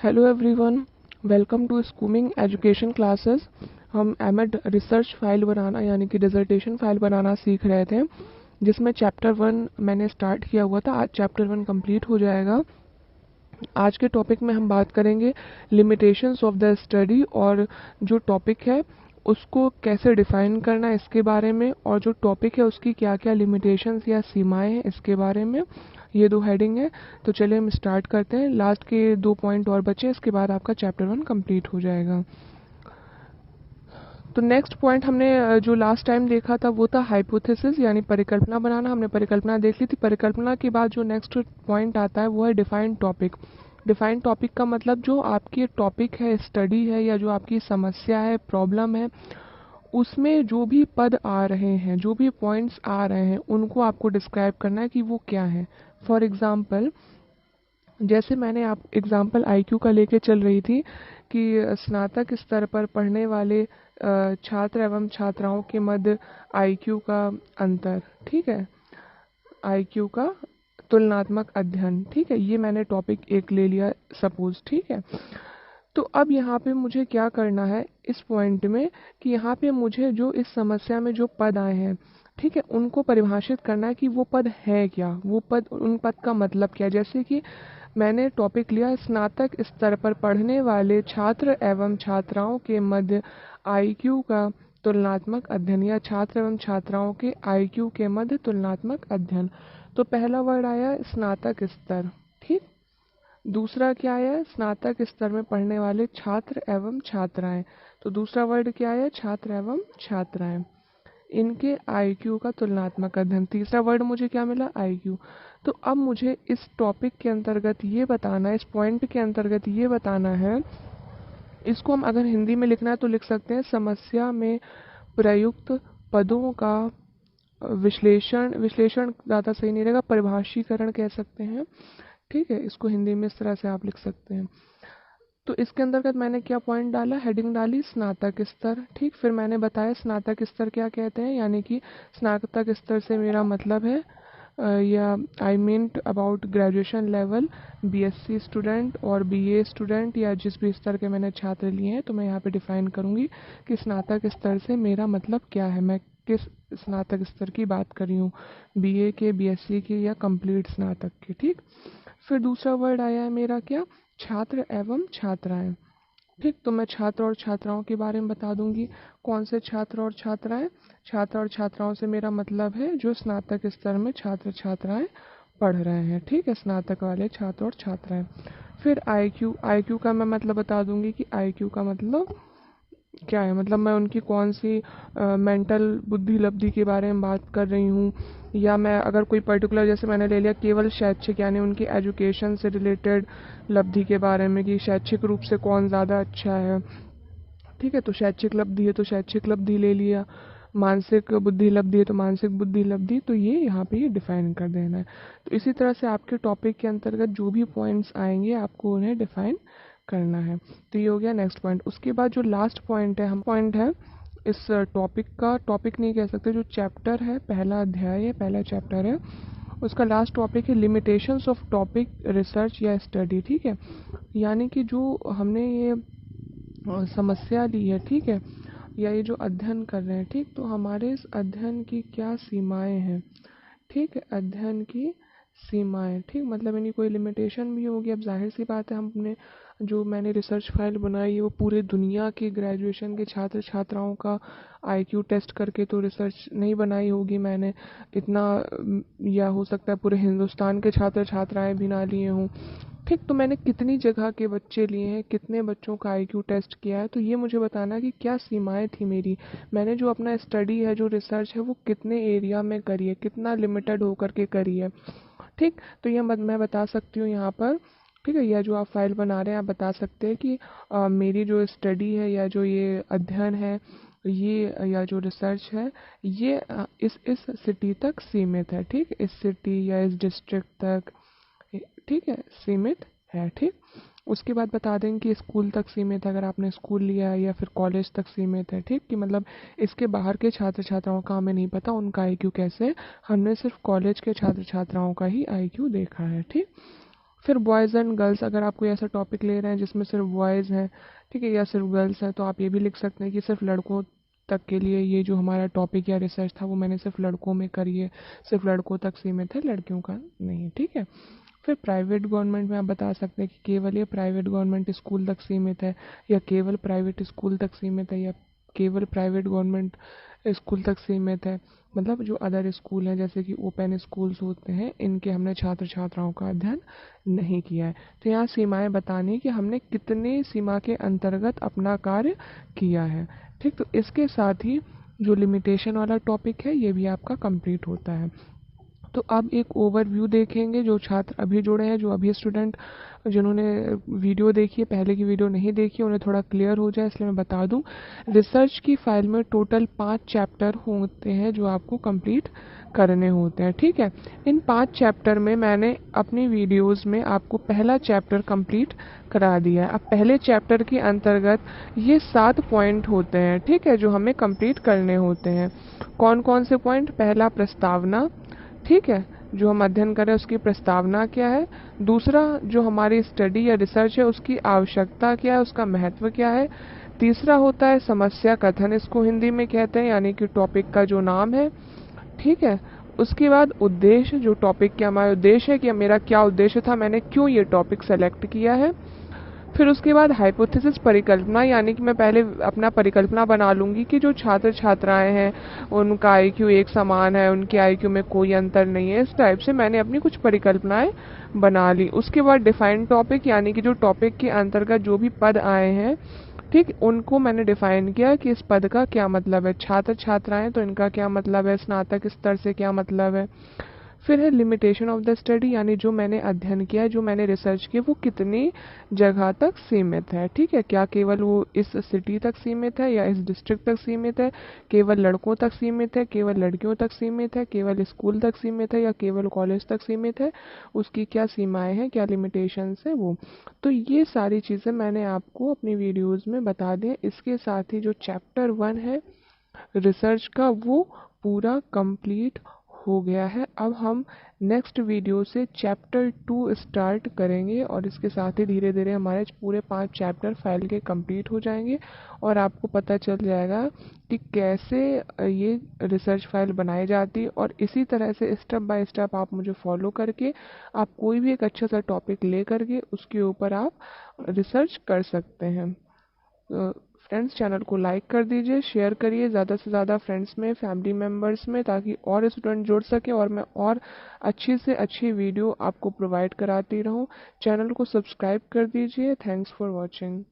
Hello everyone, welcome to स्कूमिंग education classes. हम MEd research file बनाना यानी कि डिसर्टेशन फाइल बनाना सीख रहे थे, जिसमें चैप्टर 1 मैंने स्टार्ट किया हुआ था। आज चैप्टर 1 कंप्लीट हो जाएगा। आज के टॉपिक में हम बात करेंगे लिमिटेशंस ऑफ द स्टडी, और जो टॉपिक है उसको कैसे डिफाइन करना है इसके बारे में, और जो टॉपिक है उसकी क्या क्या लिमिटेशंस या सीमाएं हैं इसके बारे में। ये दो हेडिंग है। तो चलिए हम स्टार्ट करते हैं। लास्ट के 2 पॉइंट और बचे, इसके बाद आपका चैप्टर 1 कंप्लीट हो जाएगा। तो नेक्स्ट पॉइंट हमने जो लास्ट टाइम देखा था वो था हाइपोथेसिस यानी परिकल्पना बनाना। हमने परिकल्पना देख ली थी। परिकल्पना के बाद जो नेक्स्ट पॉइंट आता है वो है डिफाइंड टॉपिक। डिफाइंड टॉपिक का मतलब जो आपकी टॉपिक है, स्टडी है, या जो आपकी समस्या है, प्रॉब्लम है, उसमें जो भी पद आ रहे हैं, जो भी पॉइंट्स आ रहे हैं, उनको आपको डिस्क्राइब करना है कि वो क्या है। फॉर एग्जाम्पल, जैसे मैंने आप एग्जाम्पल आईक्यू का लेके चल रही थी कि स्नातक स्तर पर पढ़ने वाले छात्र एवं छात्राओं के मध्य आईक्यू का अंतर, ठीक है, आईक्यू का तुलनात्मक अध्ययन, ठीक है, ये मैंने टॉपिक एक ले लिया सपोज, ठीक है। तो अब यहाँ पे मुझे क्या करना है इस पॉइंट में कि यहाँ पे मुझे जो इस समस्या में जो पद आए हैं, ठीक है, उनको परिभाषित करना है कि वो पद है क्या, वो पद, उन पद का मतलब क्या है। जैसे कि मैंने टॉपिक लिया स्नातक स्तर पर पढ़ने वाले छात्र एवं छात्राओं के मध्य आईक्यू का तुलनात्मक अध्ययन, या छात्र एवं छात्राओं के आईक्यू के मध्य तुलनात्मक अध्ययन। तो पहला वर्ड आया स्नातक स्तर, ठीक। दूसरा क्या आया, स्नातक स्तर में पढ़ने वाले छात्र एवं छात्राएं। तो दूसरा वर्ड क्या आया, छात्र एवं छात्राएं, इनके आईक्यू का तुलनात्मक अध्ययन। तीसरा वर्ड मुझे क्या मिला, आईक्यू। तो अब मुझे इस टॉपिक के अंतर्गत ये बताना है, इस पॉइंट के अंतर्गत ये बताना है, इसको हम अगर हिंदी में लिखना है तो लिख सकते हैं समस्या में प्रयुक्त पदों का विश्लेषण, विश्लेषण ज़्यादा सही नहीं रहेगा, परिभाषीकरण कह सकते हैं, ठीक है। इसको हिंदी में इस तरह से आप लिख सकते हैं। तो इसके अंतर्गत मैंने क्या पॉइंट डाला, हेडिंग डाली स्नातक स्तर, ठीक। फिर मैंने बताया स्नातक स्तर क्या कहते हैं, यानी कि स्नातक स्तर से मेरा मतलब है या I meant about graduation level, BSc student और बीए स्टूडेंट, या जिस भी स्तर के मैंने छात्र लिए हैं। तो मैं यहाँ पे डिफाइन करूँगी कि स्नातक स्तर से मेरा मतलब क्या है, मैं किस स्नातक स्तर की बात कर रही हूँ, बीए के, बीएससी के, या कंप्लीट स्नातक के, ठीक। फिर दूसरा वर्ड आया है मेरा क्या, छात्र एवं छात्राएं, ठीक। तो मैं छात्र और छात्राओं के बारे में बता दूंगी। कौन से छात्र और छात्राएं, छात्र और छात्राओं से मेरा मतलब है जो स्नातक स्तर में छात्र छात्राएं पढ़ रहे हैं, ठीक है, स्नातक वाले छात्र और छात्राएं। फिर आईक्यू, आईक्यू का मैं मतलब बता दूंगी कि आईक्यू का मतलब क्या है, मतलब मैं उनकी कौन सी मेंटल बुद्धि लब्धि के बारे में बात कर रही हूँ, या मैं अगर कोई पर्टिकुलर, जैसे मैंने ले लिया केवल शैक्षिक यानी उनकी एजुकेशन से रिलेटेड लब्धि के बारे में कि शैक्षिक रूप से कौन ज़्यादा अच्छा है, ठीक है। तो शैक्षिक लब्धि है तो शैक्षिक लब्धि ले लिया, मानसिक बुद्धि लब्धि है तो मानसिक बुद्धि लब्धि, तो ये यहाँ पे ये डिफाइन कर देना है। तो इसी तरह से आपके टॉपिक के अंतर्गत जो भी पॉइंट्स आएंगे आपको उन्हें डिफाइन करना है। तो ये हो गया नेक्स्ट पॉइंट। उसके बाद जो लास्ट पॉइंट है, हम पॉइंट है इस टॉपिक का, टॉपिक नहीं कह सकते, जो चैप्टर है, पहला अध्याय है, पहला चैप्टर है, उसका लास्ट टॉपिक है लिमिटेशंस ऑफ टॉपिक रिसर्च या स्टडी, ठीक है। यानी कि जो हमने ये समस्या ली है, ठीक है, या ये जो अध्ययन कर रहे हैं, ठीक, तो हमारे इस अध्ययन की क्या सीमाएं हैं, ठीक है, अध्ययन की सीमाएं, ठीक, मतलब यानी कोई लिमिटेशन भी होगी। अब जाहिर सी बात है, हमने जो मैंने रिसर्च फाइल बनाई है वो पूरे दुनिया के ग्रेजुएशन के छात्र छात्राओं का आईक्यू टेस्ट करके तो रिसर्च नहीं बनाई होगी मैंने इतना, या हो सकता है पूरे हिंदुस्तान के छात्र छात्राएं भी ना लिए हों, ठीक। तो मैंने कितनी जगह के बच्चे लिए हैं, कितने बच्चों का आईक्यू टेस्ट किया है, तो ये मुझे बताना है कि क्या सीमाएं थी मेरी, मैंने जो अपना स्टडी है, जो रिसर्च है, वो कितने एरिया में करी है, कितना लिमिटेड होकर के करी है, ठीक। तो ये मैं बता सकती हूँ यहाँ पर, ठीक है, या जो आप फाइल बना रहे हैं आप बता सकते हैं कि मेरी जो स्टडी है या जो ये अध्ययन है, ये या जो रिसर्च है, ये इस सिटी तक सीमित है, ठीक, इस सिटी या इस डिस्ट्रिक्ट तक, ठीक है, सीमित है, ठीक। उसके बाद बता देंगे कि स्कूल तक सीमित है, अगर आपने स्कूल लिया है, या फिर कॉलेज तक सीमित है, ठीक, कि मतलब इसके बाहर के छात्र छात्राओं का हमें नहीं पता उनका आईक्यू कैसे है, हमने सिर्फ कॉलेज के छात्र छात्राओं का ही आईक्यू देखा है, ठीक। फिर बॉयज़ एंड गर्ल्स, अगर आप कोई ऐसा टॉपिक ले रहे हैं जिसमें सिर्फ बॉयज़ हैं, ठीक है, या सिर्फ गर्ल्स हैं, तो आप ये भी लिख सकते हैं कि सिर्फ लड़कों तक के लिए ये जो हमारा टॉपिक या रिसर्च था वो मैंने सिर्फ लड़कों में करी है, सिर्फ लड़कों तक सीमित है, लड़कियों का नहीं, ठीक है। फिर प्राइवेट गवर्नमेंट में आप बता सकते हैं कि केवल ये प्राइवेट गवर्नमेंट स्कूल तक सीमित है, या केवल प्राइवेट स्कूल तक सीमित है, या केवल प्राइवेट गवर्नमेंट स्कूल तक सीमित है। मतलब जो अदर स्कूल हैं जैसे कि ओपन स्कूल्स होते हैं, इनके हमने छात्र छात्राओं का अध्ययन नहीं किया है। तो यहाँ सीमाएं बतानी है कि हमने कितने सीमा के अंतर्गत अपना कार्य किया है, ठीक। तो इसके साथ ही जो लिमिटेशन वाला टॉपिक है ये भी आपका कंप्लीट होता है। तो अब एक ओवरव्यू देखेंगे, जो छात्र अभी जुड़े हैं, जो अभी स्टूडेंट जिन्होंने वीडियो देखी है, पहले की वीडियो नहीं देखी, उन्हें थोड़ा क्लियर हो जाए इसलिए मैं बता दूं। रिसर्च की फाइल में टोटल 5 चैप्टर होते हैं जो आपको कंप्लीट करने होते हैं, ठीक है। इन 5 चैप्टर में मैंने अपनी वीडियोस में आपको पहला चैप्टर कंप्लीट करा दिया है। अब पहले चैप्टर के अंतर्गत ये 7 पॉइंट होते हैं, ठीक है, जो हमें कंप्लीट करने होते हैं। कौन कौन से पॉइंट? पहला, प्रस्तावना, ठीक है, जो हम अध्ययन करें उसकी प्रस्तावना क्या है। दूसरा, जो हमारी स्टडी या रिसर्च है उसकी आवश्यकता क्या है, उसका महत्व क्या है। तीसरा होता है समस्या कथन, इसको हिंदी में कहते हैं, यानी कि टॉपिक का जो नाम है, ठीक है। उसके बाद उद्देश्य, जो टॉपिक का हमारा उद्देश्य है कि मेरा क्या उद्देश्य था, मैंने क्यों ये टॉपिक सेलेक्ट किया है। फिर उसके बाद हाइपोथेसिस, परिकल्पना, यानी कि मैं पहले अपना परिकल्पना बना लूंगी कि जो छात्र छात्राएं हैं उनका आईक्यू एक समान है, उनके आईक्यू में कोई अंतर नहीं है, इस टाइप से मैंने अपनी कुछ परिकल्पनाएं बना ली। उसके बाद डिफाइन टॉपिक, यानी कि जो टॉपिक के अंतर्गत जो भी पद आए हैं, ठीक, उनको मैंने डिफाइन किया कि इस पद का क्या मतलब है। छात्र छात्राएं तो इनका क्या मतलब है, स्नातक स्तर से क्या मतलब है। फिर है लिमिटेशन ऑफ द स्टडी, यानी जो मैंने अध्ययन किया, जो मैंने रिसर्च किया, वो कितनी जगह तक सीमित है, ठीक है। क्या केवल वो इस सिटी तक सीमित है, या इस डिस्ट्रिक्ट तक सीमित है, केवल लड़कों तक सीमित है, केवल लड़कियों तक सीमित है, केवल स्कूल तक सीमित है, या केवल कॉलेज तक सीमित है, उसकी क्या सीमाएं हैं, क्या लिमिटेशंस है वो। तो ये सारी चीज़ें मैंने आपको अपनी वीडियोज़ में बता दी। इसके साथ ही जो चैप्टर 1 है रिसर्च का, वो पूरा कंप्लीट हो गया है। अब हम नेक्स्ट वीडियो से चैप्टर 2 स्टार्ट करेंगे, और इसके साथ ही धीरे धीरे हमारे पूरे 5 चैप्टर फाइल के कंप्लीट हो जाएंगे, और आपको पता चल जाएगा कि कैसे ये रिसर्च फाइल बनाई जाती है। और इसी तरह से स्टेप बाय स्टेप आप मुझे फॉलो करके आप कोई भी एक अच्छा सा टॉपिक ले करके उसके ऊपर आप रिसर्च कर सकते हैं। फ्रेंड्स, चैनल को लाइक कर दीजिए, शेयर करिए ज़्यादा से ज़्यादा फ्रेंड्स में, फैमिली मेम्बर्स में, ताकि और स्टूडेंट जुड़ सके और मैं और अच्छी से अच्छी वीडियो आपको प्रोवाइड कराती रहूं। चैनल को सब्सक्राइब कर दीजिए। Thanks for watching.